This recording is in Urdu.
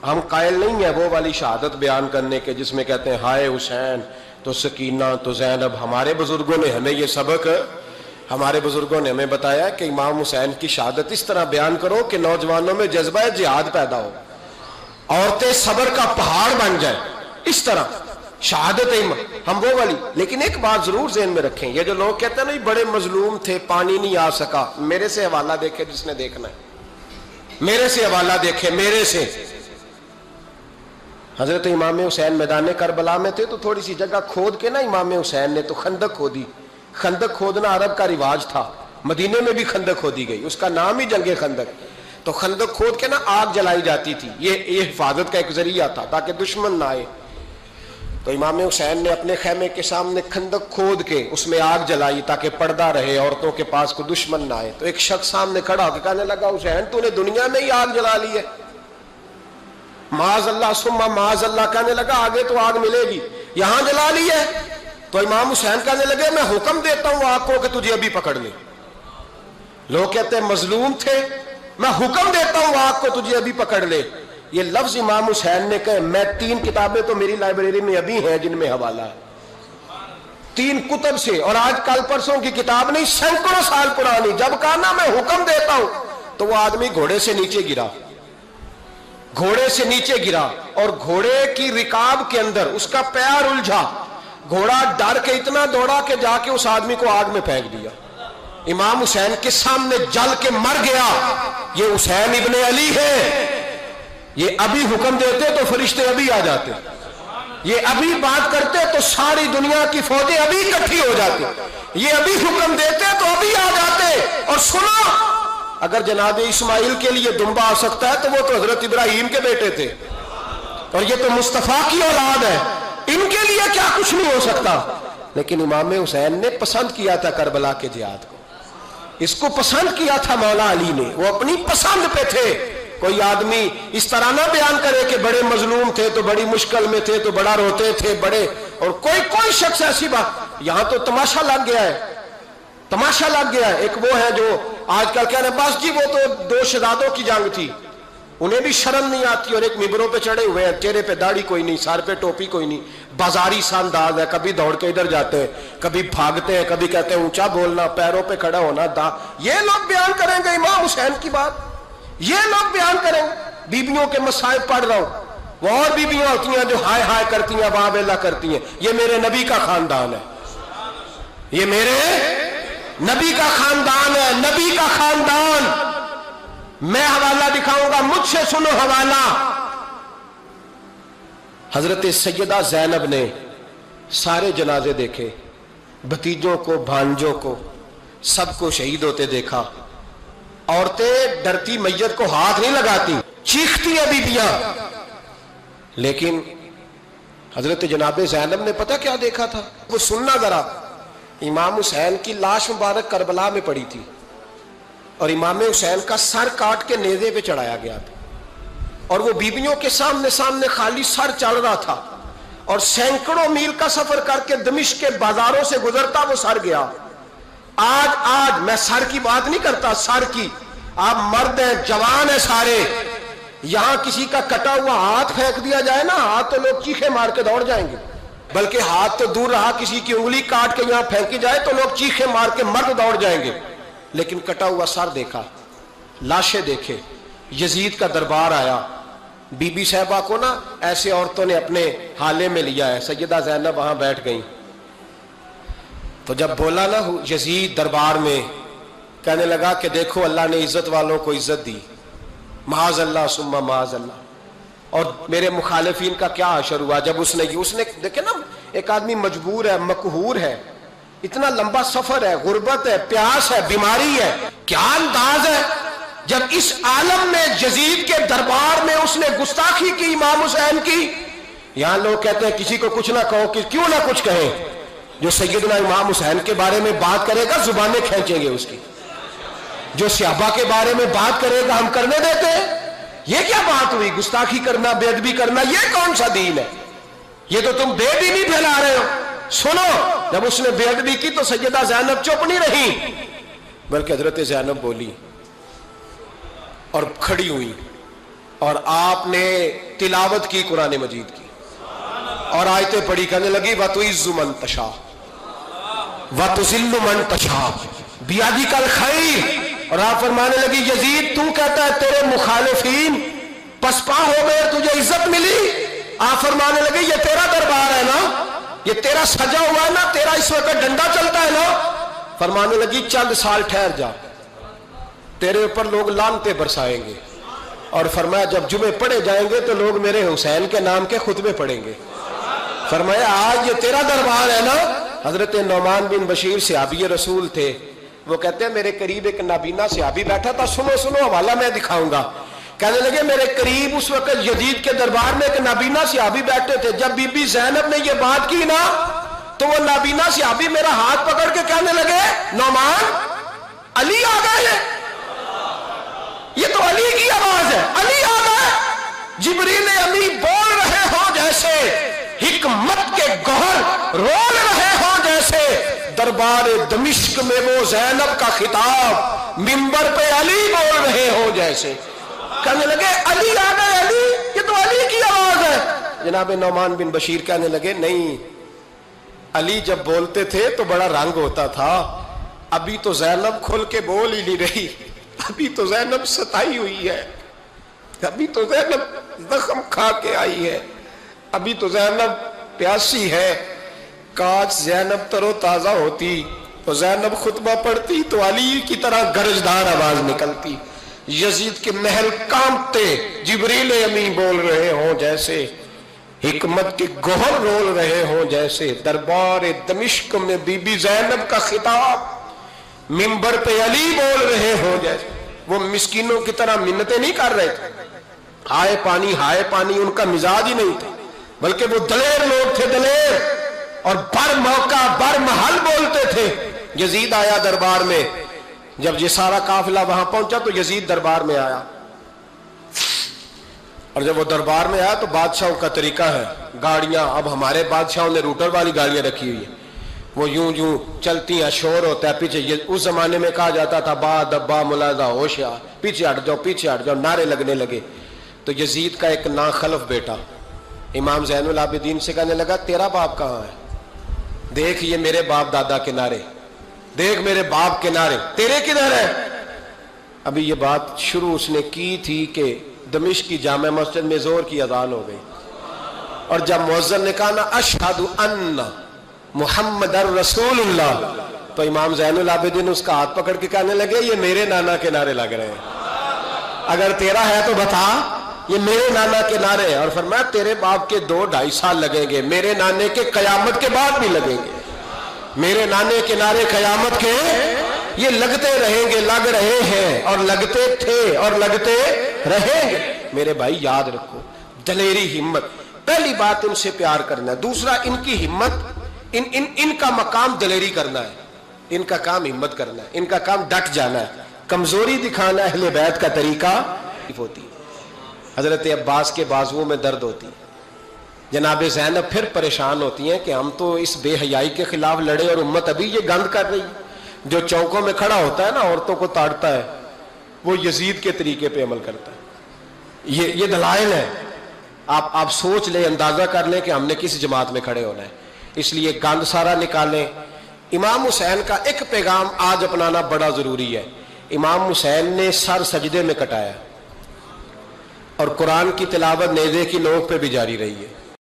ہم قائل نہیں ہیں وہ والی شہادت بیان کرنے کے جس میں کہتے ہیں ہائے حسین تو سکینہ تو زینب. ہمارے بزرگوں نے ہمیں یہ سبق ہمارے بزرگوں نے ہمیں بتایا کہ امام حسین کی شہادت اس طرح بیان کرو کہ نوجوانوں میں جذبہ جہاد پیدا ہو, عورتیں صبر کا پہاڑ بن جائیں. اس طرح شہادت ہم وہ والی. لیکن ایک بات ضرور ذہن میں رکھیں, یہ جو لوگ کہتے ہیں نا بڑے مظلوم تھے پانی نہیں آ سکا, میرے سے حوالہ دیکھے جس نے دیکھنا ہے, میرے سے حوالہ دیکھے. میرے سے حضرت امام حسین میدان کربلا میں تھے تو تھوڑی سی جگہ کھود کے نا امام حسین نے تو خندق کھودی. خندق کھودنا عرب کا رواج تھا, مدینے میں بھی خندق کھودی گئی, اس کا نام ہی جنگ خندق. تو خندق کھود کے نا آگ جلائی جاتی تھی, یہ حفاظت کا ایک ذریعہ تھا تاکہ دشمن نہ آئے. تو امام حسین نے اپنے خیمے کے سامنے خندق کھود کے اس میں آگ جلائی تاکہ پردہ رہے, عورتوں کے پاس کو دشمن نہ آئے. تو ایک شخص سامنے کھڑا ہو کے کہنے لگا حسین تو نے دنیا میں ہی آگ جلا لی ہے. معاذ اللہ ثم معاذ اللہ. کہنے لگا آگے تو آگ ملے گی, یہاں جلا لی ہے. تو امام حسین کہنے لگے میں حکم دیتا ہوں آگ کو کہ تجھے ابھی پکڑ لے. لوگ کہتے ہیں مظلوم تھے, میں حکم دیتا ہوں آگ کو تجھے ابھی پکڑ لے. یہ لفظ امام حسین نے کہے. میں 3 کتابیں تو میری لائبریری میں ابھی ہیں جن میں حوالہ ہے, 3 کتب سے, اور آج کل پرسوں کی کتاب نہیں, سینکڑوں سال پرانی. جب کہا نا میں حکم دیتا ہوں تو وہ آدمی گھوڑے سے نیچے گرا, گھوڑے سے نیچے گرا, اور گھوڑے کی رکاب کے اندر اس کا پیر الجھا. گھوڑا ڈر کے اتنا دوڑا کہ جا کے اس آدمی کو آگ میں پھینک دیا. امام حسین کے سامنے جل کے مر گیا. یہ حسین ابن علی ہے. یہ ابھی حکم دیتے تو فرشتے ابھی آ جاتے, یہ ابھی بات کرتے تو ساری دنیا کی فوجیں ابھی اکٹھی ہو جاتی, یہ ابھی حکم دیتے تو ابھی آ جاتے. اور سنو, اگر جناب اسماعیل کے لیے دمبا آ سکتا ہے تو وہ تو حضرت ابراہیم کے بیٹے تھے, اور یہ تو مصطفیٰ کی اولاد ہے, ان کے لیے کیا کچھ نہیں ہو سکتا. لیکن امام حسین نے پسند کیا تھا کربلا کے جہاد کو, اس کو پسند کیا تھا مولا علی نے, وہ اپنی پسند پہ تھے. کوئی آدمی اس طرح نہ بیان کرے کہ بڑے مظلوم تھے تو بڑی مشکل میں تھے تو بڑا روتے تھے بڑے, اور کوئی شخص ایسی بات. یہاں تو تماشا لگ گیا ہے, تماشا لگ گیا ہے. ایک وہ ہے جو آج کل کہہ رہے ہیں بس جی وہ تو 2 شہزادوں کی جنگ تھی, انہیں بھی شرم نہیں آتی, اور ایک ممبروں پہ چڑھے ہوئے ہیں, چہرے پہ داڑھی کوئی نہیں, سر پہ ٹوپی کوئی نہیں, بازاری سا انداز ہے, کبھی دوڑ کے ادھر جاتے ہیں, کبھی بھاگتے ہیں, کبھی کہتے ہیں اونچا بولنا, پیروں پہ کھڑا ہونا. یہ لوگ بیان کریں گے امام حسین کی بات, یہ لوگ بیان کریں گے. بیبیوں کے مصائب پڑھ رہا ہوں, وہ اور بیبیاں ہوتی ہیں جو ہائے ہائے کرتی ہیں, واہ بیلا کرتی ہیں. یہ میرے نبی کا خاندان ہے, یہ میرے نبی کا خاندان ہے, نبی کا خاندان. میں حوالہ دکھاؤں گا, مجھ سے سنو حوالہ. حضرت سیدہ زینب نے سارے جنازے دیکھے, بھتیجوں کو, بھانجوں کو, سب کو شہید ہوتے دیکھا. عورتیں ڈرتی میت کو ہاتھ نہیں لگاتی, چیختی ہیں بیبیاں. لیکن حضرت جناب زینب نے پتہ کیا دیکھا تھا, وہ سننا ذرا. امام حسین کی لاش مبارک کربلا میں پڑی تھی, اور امام حسین کا سر کاٹ کے نیزے پہ چڑھایا گیا تھا, اور وہ بیبیوں کے سامنے خالی سر چل رہا تھا, اور سینکڑوں میل کا سفر کر کے دمشق کے بازاروں سے گزرتا وہ سر گیا. آج میں سر کی بات نہیں کرتا, سر کی. آپ مرد ہیں, جوان ہیں سارے, یہاں کسی کا کٹا ہوا ہاتھ پھینک دیا جائے نا, ہاتھ تو لوگ چیخے مار کے دوڑ جائیں گے, بلکہ ہاتھ تو دور رہا, کسی کی انگلی کاٹ کے یہاں پھینکی جائے تو لوگ چیخے مار کے مرد دوڑ جائیں گے. لیکن کٹا ہوا سر دیکھا, لاشیں دیکھے. یزید کا دربار آیا, بی بی صاحبہ کو نا ایسے عورتوں نے اپنے حالے میں لیا ہے. سیدہ زینب وہاں بیٹھ گئیں. تو جب بولا نا یزید دربار میں, کہنے لگا کہ دیکھو اللہ نے عزت والوں کو عزت دی, معاذ اللہ ثم معاذ اللہ. اور میرے مخالفین کا کیا حشر ہوا جب اس نے دیکھے نا, ایک آدمی مجبور ہے, مقہور ہے, اتنا لمبا سفر ہے, غربت ہے, پیاس ہے, بیماری ہے, کیا انداز ہے جب اس عالم میں یزید کے دربار میں اس نے گستاخی کی امام حسین کی. یہاں لوگ کہتے ہیں کسی کو کچھ نہ کہو, کہ کیوں نہ کچھ کہیں, جو سیدنا امام حسین کے بارے میں بات کرے گا زبانیں کھینچیں گے اس کی, جو صحابہ کے بارے میں بات کرے گا ہم کرنے دیتے ہیں. یہ کیا بات ہوئی, گستاخی کرنا, بے ادبی کرنا, یہ کون سا دین ہے؟ یہ تو تم بے دینی پھیلا رہے ہو. سنو, جب اس نے بے ادبی کی تو سیدہ زینب چپ نہیں رہی, بلکہ حضرت زینب بولی اور کھڑی ہوئی. اور آپ نے تلاوت کی قرآن مجید کی اور آیتیں پڑھی، کہنے لگی وَتُعِزُّ مَن تَشَاءُ وَتُذِلُّ مَن تَشَاءُ بِیَدِکَ الْخَیْرُ، اور آپ فرمانے لگی یزید تو کہتا ہے تیرے مخالفین پسپا ہو گئے، تجھے عزت ملی۔ آپ فرمانے لگے یہ تیرا دربار ہے نا، یہ تیرا سجا ہوا ہے نا، تیرا اس وقت ڈنڈا چلتا ہے نا۔ فرمانے لگی چند سال ٹھہر جا، تیرے اوپر لوگ لعنتیں برسائیں گے، اور فرمایا جب جمعے پڑھے جائیں گے تو لوگ میرے حسین کے نام کے خطبے پڑھیں گے۔ فرمایا آج یہ تیرا دربار ہے نا۔ حضرت نعمان بن بشیر صحابی رسول تھے، وہ کہتے ہیں میرے قریب ایک نابینا صحابی بیٹھا تھا، سنو حوالہ میں دکھاؤں گا۔ کہنے لگے میرے قریب اس وقت یزید کے دربار میں ایک نابینا صحابی بیٹھے تھے، جب بی بی زینب نے یہ بات کی نا تو وہ نابینا صحابی میرا ہاتھ پکڑ کے کہنے لگے نعمان علی آ گئے، یہ تو علی کی آواز ہے، علی آ گئے۔ جبریل امی بول رہے ہوں جیسے، حکمت کے گوہر رول رہے ہوں جیسے، دربار دمشق میں وہ زینب کا خطاب منبر پہ علی بول رہے ہوں جیسے۔ کہنے لگے علی آ گئے، علی، یہ تو علی کی آواز ہے۔ جناب نعمان بن بشیر کہنے لگے نہیں، علی جب بولتے تھے تو بڑا رنگ ہوتا تھا، ابھی تو زینب کھل کے بول ہی نہیں رہی، ابھی تو زینب ستائی ہوئی ہے، ابھی تو زینب زخم کھا کے آئی ہے، ابھی تو زینب پیاسی ہے۔ کاش زینب تر و تازہ ہوتی تو زینب خطبہ پڑھتی تو علی کی طرح گرجدار آواز نکلتی۔ یزید کے محل کانپتے، جبریل امی بول رہے ہوں جیسے، حکمت کے گوہر رول رہے ہوں جیسے، دربار دمشق میں بی بی زینب کا خطاب منبر پہ علی بول رہے ہوں جیسے۔ وہ مسکینوں کی طرح منتیں نہیں کر رہے تھے، ہائے پانی ان کا مزاج ہی نہیں تھا، بلکہ وہ دلیر لوگ تھے، دلیر، اور بر موقع بر محل بولتے تھے۔ یزید آیا دربار میں، جب یہ سارا قافلہ وہاں پہنچا تو یزید دربار میں آیا، اور جب وہ دربار میں آیا تو بادشاہوں کا طریقہ ہے، گاڑیاں، اب ہمارے بادشاہوں نے روٹر والی گاڑیاں رکھی ہوئی ہیں، وہ یوں چلتی ہیں، شور ہوتا ہے پیچھے۔ اس زمانے میں کہا جاتا تھا با دبا ملاحظہ ہوشیار، پیچھے ہٹ جاؤ، نعرے لگنے لگے۔ تو یزید کا ایک ناخلف بیٹا امام زین العابدین سے کہنے لگا تیرا باپ کہاں ہے؟ دیکھ یہ میرے باپ دادا کے نعرے، دیکھ میرے باپ کے نعرے، تیرے کدھر ہے؟ ابھی یہ بات شروع اس نے کی تھی کہ دمشق کی جامع مسجد میں زور کی اذان ہو گئی، اور جب مؤذن نے کہا نا اشہد ان محمد رسول اللہ، تو امام زین العابدین اس کا ہاتھ پکڑ کے کہنے لگے یہ میرے نانا کے نعرے لگ رہے ہیں، اگر تیرا ہے تو بتا، یہ میرے نانا کے نعرے ہیں۔ اور فرمایا تیرے باپ کے 2-2.5 سال لگیں گے، میرے نانے کے قیامت کے بعد بھی لگیں گے، میرے نانے کے نعرے قیامت کے یہ لگتے رہیں گے، لگ رہے ہیں اور لگتے تھے اور لگتے رہیں گے۔ میرے بھائی یاد رکھو، دلیری، ہمت، پہلی بات ان سے پیار کرنا ہے، دوسرا ان کی ہمت، ان کا مقام دلیری کرنا ہے، ان کا کام ہمت کرنا ہے، ان کا کام ڈٹ جانا ہے، کمزوری دکھانا اہل بیت کا طریقہ ہوتی ہے۔ حضرت عباس کے بازوؤں میں درد ہوتی، جناب زینب پھر پریشان ہوتی ہیں کہ ہم تو اس بے حیائی کے خلاف لڑے اور امت ابھی یہ گند کر رہی، جو چوکوں میں کھڑا ہوتا ہے نا عورتوں کو تاڑتا ہے، وہ یزید کے طریقے پہ عمل کرتا ہے۔ یہ دلائل ہے، آپ سوچ لیں، اندازہ کر لیں کہ ہم نے کس جماعت میں کھڑے ہونا ہے، اس لیے گند سارا نکالیں۔ امام حسین کا ایک پیغام آج اپنانا بڑا ضروری ہے۔ امام حسین نے سر سجدے میں کٹایا اور قرآن کی تلاوت نیزے کی نوک پہ بھی جاری رہی ہے۔